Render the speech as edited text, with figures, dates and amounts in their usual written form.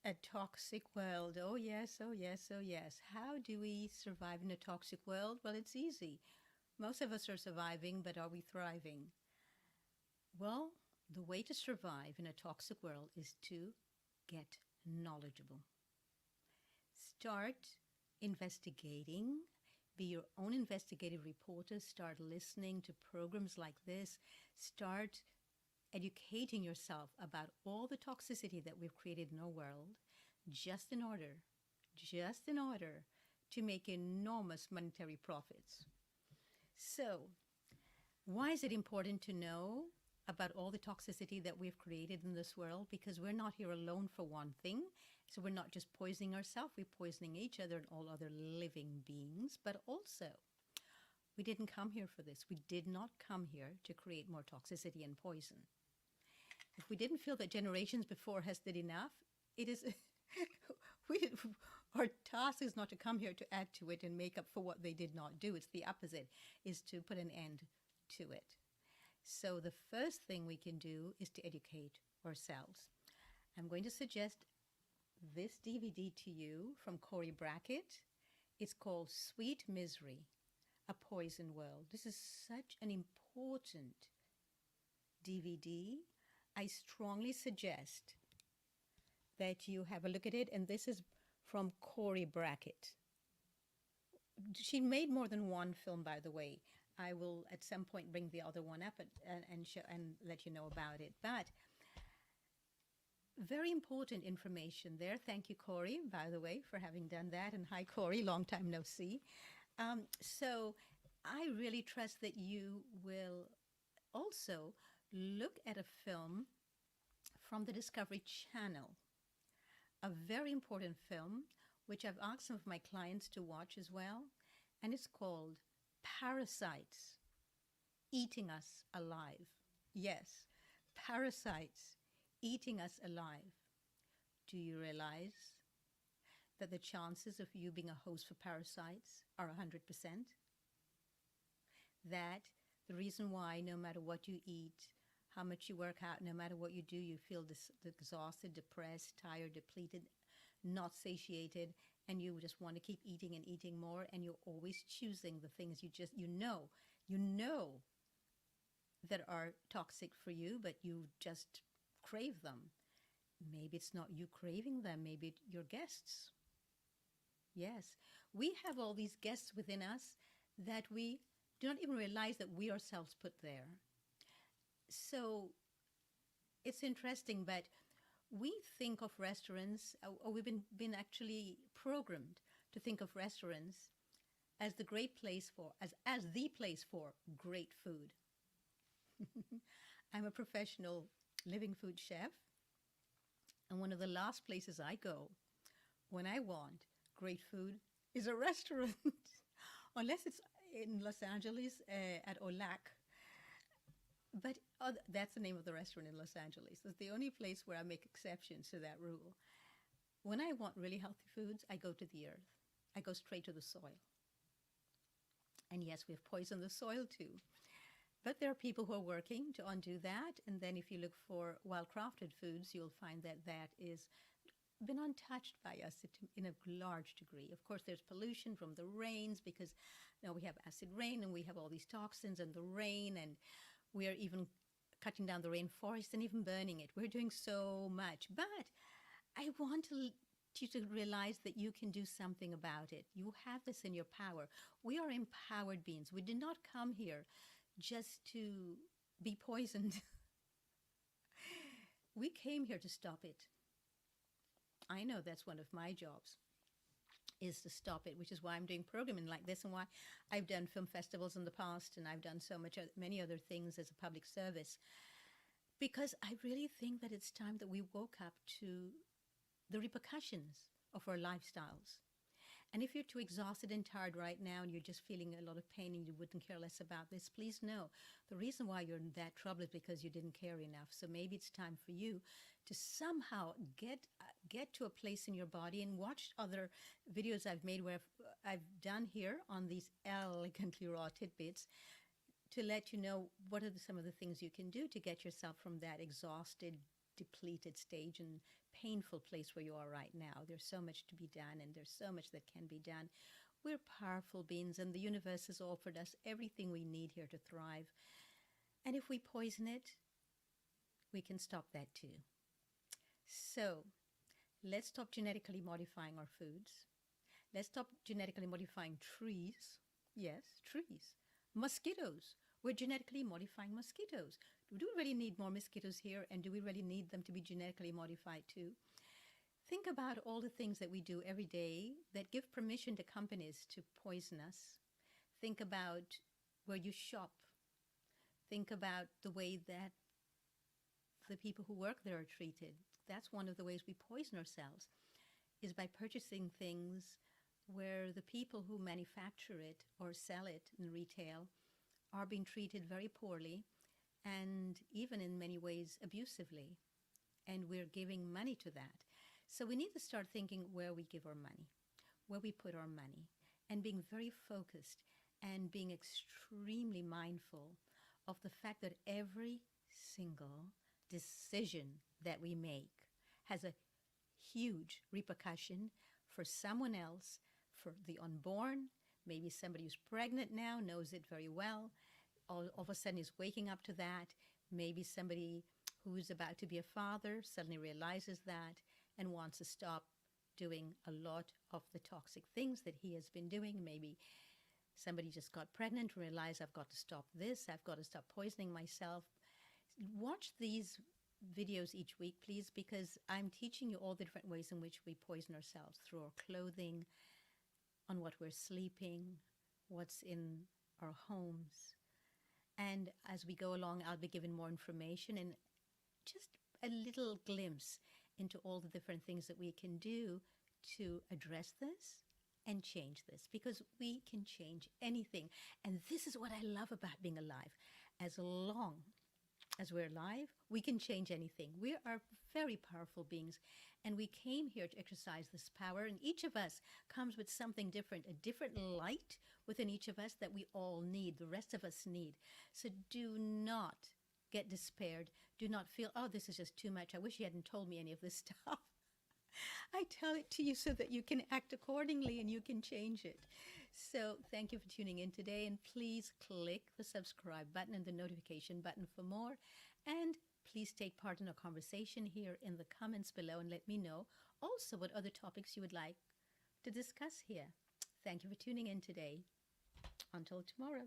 A toxic world. Oh, yes, oh, yes, oh, yes. How do we survive in a toxic world? Well, it's easy. Most of us are surviving, but are we thriving? Well, the way to survive in a toxic world is to get knowledgeable. Start investigating. Be your own investigative reporter. Start listening to programs like this. Start educating yourself about all the toxicity that we've created in our world just in order, just in order to make enormous monetary profits. So, why is it important to know about all the toxicity that we've created in this world? Because we're not here alone, for one thing. So, we're not just poisoning ourselves, we're poisoning each other and all other living beings. But also, we didn't come here for this. We did not come here to create more toxicity and poison. If we didn't feel that generations before us did enough, it is we, our task is not to come here to add to it and make up for what they did not do. It's the opposite, is to put an end to it. So the first thing we can do is to educate ourselves. I'm going to suggest this DVD to you from Corey Brackett. It's called Sweet Misery, A Poison World. This is such an important DVD. I strongly suggest that you have a look at it. And this is from Corey Brackett. She made more than one film, by the way. I will at some point bring the other one up and let you know about it. But very important information there. Thank you, Corey, by the way, for having done that. And hi, Corey, long time no see. So I really trust that you will also look at a film from the Discovery Channel, a very important film, which I've asked some of my clients to watch as well. And it's called Parasites Eating Us Alive. Yes, parasites eating us alive. Do you realize that the chances of you being a host for parasites are 100%? That the reason why no matter what you eat, how much you work out, no matter what you do, you feel exhausted, depressed, tired, depleted, not satiated, and you just want to keep eating and eating more, and you're always choosing the things you know that are toxic for you, but you just crave them. Maybe it's not you craving them, maybe your guests. Yes, we have all these guests within us that we do not even realize that we ourselves put there. So it's interesting, but we think of restaurants, or we've been actually programmed to think of restaurants as the great place for, as the place for great food. I'm a professional living food chef, and one of the last places I go when I want great food is a restaurant, unless it's in Los Angeles at Olac. But that's the name of the restaurant in Los Angeles. It's the only place where I make exceptions to that rule. When I want really healthy foods, I go to the earth. I go straight to the soil. And yes, we've poisoned the soil too. But there are people who are working to undo that. And then if you look for well-crafted foods, you'll find that that is been untouched by us in a large degree. Of course, there's pollution from the rains because now we have acid rain and we have all these toxins in the rain, and we are even cutting down the rainforest and even burning it. We're doing so much. But I want you to realize that you can do something about it. You have this in your power. We are empowered beings. We did not come here just to be poisoned. We came here to stop it. I know that's one of my jobs, is to stop it, which is why I'm doing programming like this and why I've done film festivals in the past, and I've done many other things as a public service, because I really think that it's time that we woke up to the repercussions of our lifestyles. And if you're too exhausted and tired right now and you're just feeling a lot of pain and you wouldn't care less about this, please know the reason why you're in that trouble is because you didn't care enough. So maybe it's time for you to somehow get to a place in your body and watch other videos I've made where I've done here on these elegantly raw tidbits to let you know what are some of the things you can do to get yourself from that exhausted, depleted stage and painful place where you are right now. There's so much to be done, and there's so much that can be done. We're powerful beings, and the universe has offered us everything we need here to thrive. And if we poison it, we can stop that too. So let's stop genetically modifying our foods. Let's stop genetically modifying trees. Yes, trees. Mosquitoes. We're genetically modifying mosquitoes. Do we really need more mosquitoes here? And do we really need them to be genetically modified too? Think about all the things that we do every day that give permission to companies to poison us. Think about where you shop. Think about the way that the people who work there are treated. That's one of the ways we poison ourselves, is by purchasing things where the people who manufacture it or sell it in retail are being treated very poorly and even in many ways abusively. And we're giving money to that. So we need to start thinking where we give our money, where we put our money, and being very focused and being extremely mindful of the fact that every single decision that we make has a huge repercussion for someone else, for the unborn. Maybe somebody who's pregnant now knows it very well. All of a sudden is waking up to that. Maybe somebody who's about to be a father suddenly realizes that and wants to stop doing a lot of the toxic things that he has been doing. Maybe somebody just got pregnant and realized, I've got to stop this. I've got to stop poisoning myself. Watch these videos each week, please, because I'm teaching you all the different ways in which we poison ourselves through our clothing, on what we're sleeping, what's in our homes. And as we go along, I'll be giving more information and just a little glimpse into all the different things that we can do to address this and change this, because we can change anything. And this is what I love about being alive. As long as we're alive, we can change anything. We are very powerful beings, and we came here to exercise this power, and each of us comes with something different, a different light within each of us that we all need, the rest of us need. So do not get despaired. Do not feel, oh, this is just too much. I wish you hadn't told me any of this stuff. I tell it to you so that you can act accordingly and you can change it. So thank you for tuning in today, and please click the subscribe button and the notification button for more. And please take part in our conversation here in the comments below and let me know also what other topics you would like to discuss here. Thank you for tuning in today. Until tomorrow.